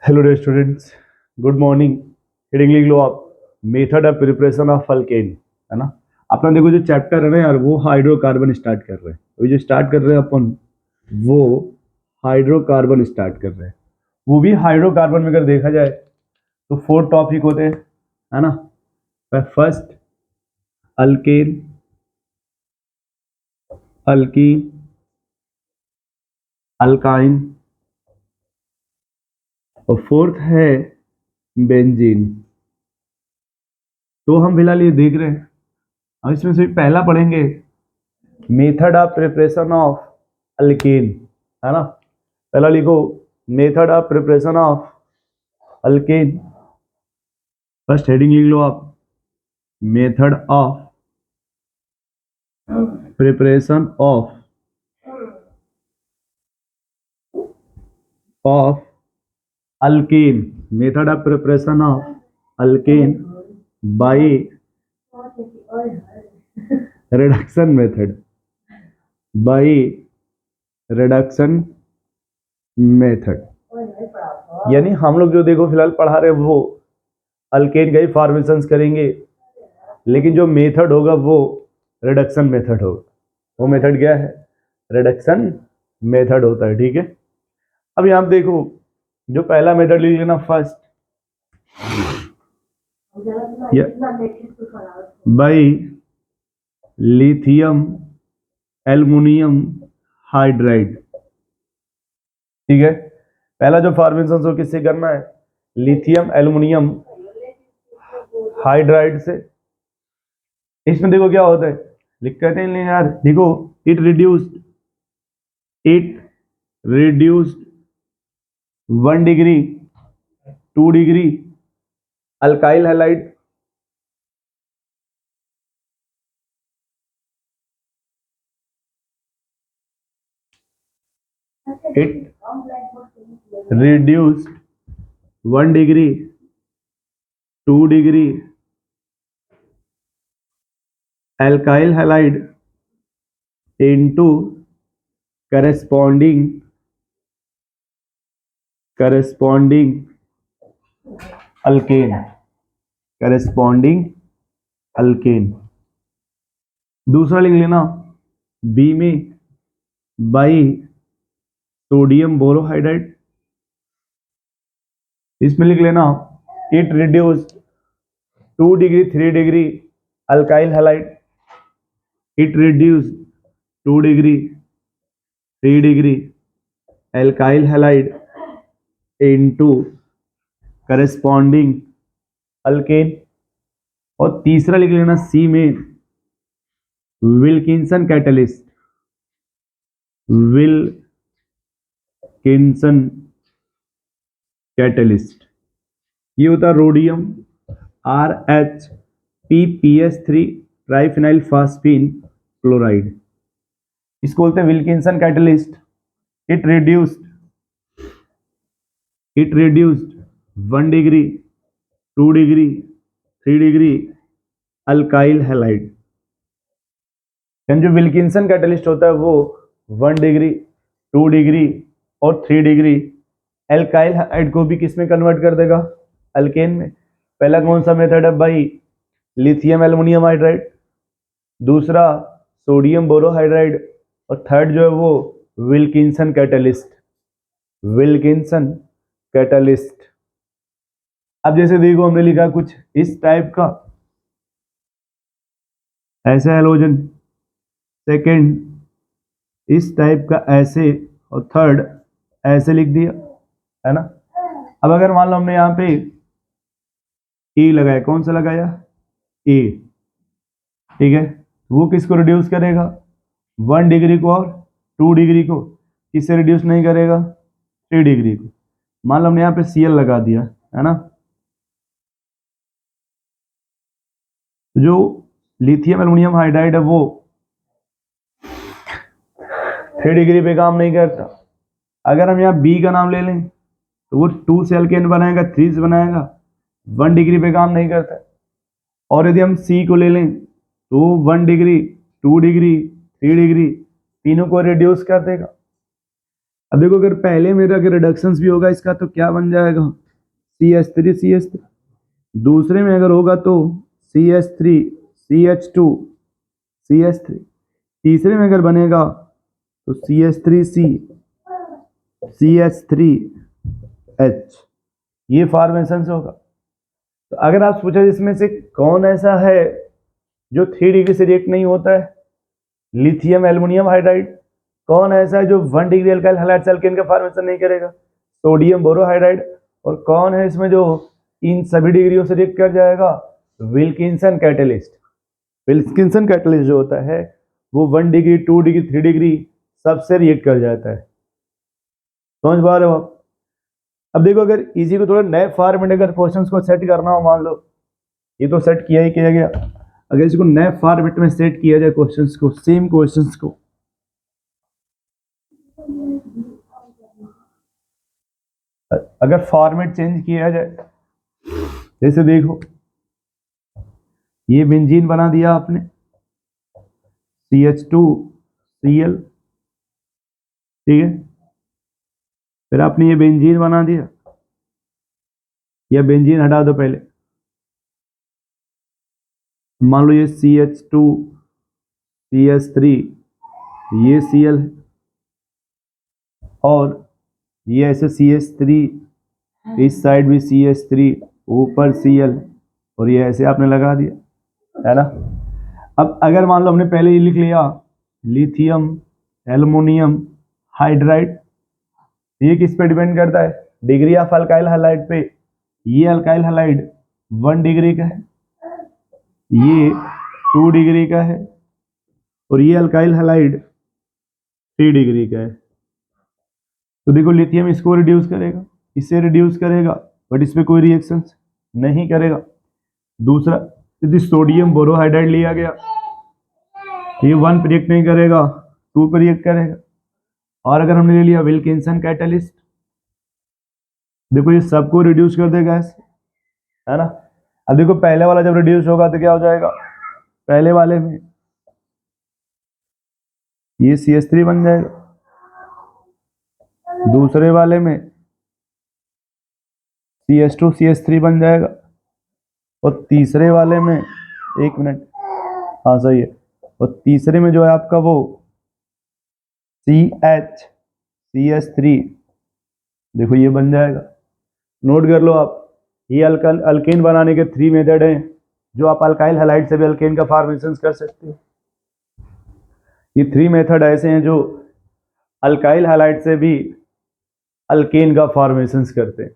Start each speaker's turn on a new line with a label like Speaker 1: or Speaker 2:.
Speaker 1: Hello dear students, good morning. Heading लिख लो आप, method of preparation of alkane, है ना। अपना देखो जो चैप्टर है ना यार, वो हाइड्रोकार्बन स्टार्ट कर रहे हैं। अभी जो स्टार्ट कर रहे हैं अपन, वो हाइड्रोकार्बन स्टार्ट कर रहे हैं। वो भी हाइड्रोकार्बन में अगर देखा जाए तो 4 टॉपिक होते हैं, है ना। फर्स्ट अल्केन, अल्कीन, अल्काइन, और फोर्थ है बेंजीन। तो हम फिलहाल ये देख रहे हैं। अब इसमें से पहला पढ़ेंगे, method of preparation of alkane, है ना। पहला लिखो, method of preparation of alkane. First heading लिख लो आप, method of preparation of alkane. Method of preparation of alkane by reduction method, by reduction method. यानी हम लोग जो देखो फिलहाल पढ़ा रहे हैं वो अल्केन का ही फॉर्मेशंस करेंगे, लेकिन जो मेथड होगा वो रिडक्शन मेथड होगा। वो मेथड क्या है? रिडक्शन मेथड होता है, ठीक है। अब यहां देखो, जो पहला मेथड लिख लेना first, by lithium aluminium hydride, ठीक है। पहला जो फॉर्मेशन हो किससे करना है? लिथियम एल्युमिनियम हाइड्राइड से। इसमें देखो क्या होता है, लिख कहते हैं यार, देखो, it reduced 1 degree 2 degree alkyl halide, it reduced 1 degree 2 degree alkyl halide into corresponding alkane. दूसरा लिख लेना, बी में बाई सोडियम बोरोहाइड्राइड। इसमें लिख लेना, it reduce 2 degree 3 degree alkyl halide, it reduce 2 degree 3 degree alkyl halide into corresponding alkane. और तीसरा लिख लेना, सी में विल्किंसन कैटलिस्ट। ये होता है rhodium RHPPS3 triphenyl phosphine chloride. इसको बोलते हैं Wilkinson catalyst. It reduced 1 degree 2 degree 3 degree alkyl halide. जो विल्किंसन कैटलिस्ट होता है वो 1 डिग्री 2 डिग्री और 3 डिग्री एल्काइल हैलाइड को भी किस में कन्वर्ट कर देगा? अल्केन में। पहला कौन सा मेथड है भाई? लिथियम एल्युमिनियम हाइड्राइड, दूसरा सोडियम बोरोहाइड्राइड, और थर्ड जो है वो विल्किंसन कैटलिस्ट। अब जैसे देखो, हमने लिखा कुछ इस टाइप का, ऐसे हैलोजन, सेकंड इस टाइप का ऐसे, और थर्ड ऐसे लिख दिया, है ना। अब अगर मान लो हमने यहाँ पे ए लगाया, कौन सा लगाया? ए, ठीक है। वो किसको रिड्यूस करेगा? 1 डिग्री को और 2 डिग्री को। किससे रिड्यूस नहीं करेगा? 3 डिग्री को। मान लो हमने यहाँ पे Cl लगा दिया, है ना। जो लिथियम एल्युमिनियम हाइड्राइड है वो 3 डिग्री पे काम नहीं करता। अगर हम यहाँ बी का नाम ले लें तो वो 2 से अल्केन बनाएगा, 3 से बनाएगा, 1 डिग्री पे काम नहीं करता। और यदि हम सी को ले लें तो 1 डिग्री 2 डिग्री 3 डिग्री तीनों को रिड्यूस कर देगा। अब देखो अगर पहले मेरा अगर रिडक्शंस भी होगा इसका तो क्या बन जाएगा CH3 दूसरे में अगर होगा तो CH3 CH2 CH3 तीसरे में अगर बनेगा तो CH3C CH3H ये फॉर्मेशन होगा। तो अगर आप पूछे इसमें से कौन ऐसा है जो 3 डिग्री से रिएक्ट नहीं होता है, लिथियम एल्युमिनियम हाइड्राइड। कौन ऐसा है जो 1 डिग्री अल्काइल हैलाइड एल्केन का फॉर्मेशन नहीं करेगा, सोडियम बोरोहाइड्राइड। और कौन है इसमें जो इन सभी डिग्रियों से रिएक्ट कर जाएगा, विल्किंसन कैटलिस्ट। विल्किंसन कैटलिस्ट जो होता है वो 1 डिग्री 2 डिग्री 3 डिग्री सबसे रिएक्ट कर जाता है। समझ पा रहे हो आप। अब देखो अगर इसी को थोड़ा नए फॉर्मेट अगर क्वेश्चंस को सेट करना हो, मान लो ये तो सेट किया ही किया गया, अगर इसको नए फॉर्मेट में सेट किया जाए क्वेश्चंस को, सेम क्वेश्चंस को, अगर फॉर्मेट चेंज किया जाए, जैसे देखो ये बेंजीन बना दिया आपने CH2Cl, ठीक है। फिर आपने ये बेंजीन बना दिया, या बेंजीन हटा दो पहले, मान लो ये CH2 CH3 ये Cl है, और ये ऐसे CH3 इस साइड भी CH3 ऊपर Cl, और ये ऐसे आपने लगा दिया, है ना। अब अगर मान लो हमने पहले ये लिख लिया लिथियम एल्युमिनियम हाइड्राइड, ये किस पे डिपेंड करता है, डिग्री ऑफ अल्काइल हैलाइड पे। ये अल्काइल हैलाइड 1 डिग्री का है, ये 2 डिग्री का है, और ये अल्काइल हैलाइड 3 डिग्री का है। तो देखो लिथियम इसको रिड्यूस करेगा, इससे रिड्यूस करेगा, बट इस पे कोई रिएक्शन नहीं करेगा। दूसरा यदि सोडियम बोरोहाइड्राइड लिया गया, ये 1 पे रिएक्ट नहीं करेगा, 2 पे रिएक्ट करेगा। और अगर हमने ले लिया विल्किंसन कैटलिस्ट, देखो ये सबको रिड्यूस कर देगा ऐसे, है ना। अब देखो पहले वाला जब रिड्यूस होगा तो क्या हो जाएगा, पहले वाले में ये CH3 बन जाएगा, दूसरे वाले में CH2 CH3 बन जाएगा, और तीसरे वाले में, एक मिनट, हाँ सही है, और तीसरे में जो है आपका वो CH3, देखो ये बन जाएगा। नोट कर लो आप, ये अल्केन बनाने के 3 मेथड हैं, जो आप अल्काइल हैलाइड से भी अल्केन का फॉर्मेशन कर सकते हो। ये 3 मेथड ऐसे हैं जो अल्काइल हैलाइड से भी अल्केन का फॉर्मेशन करते हैं।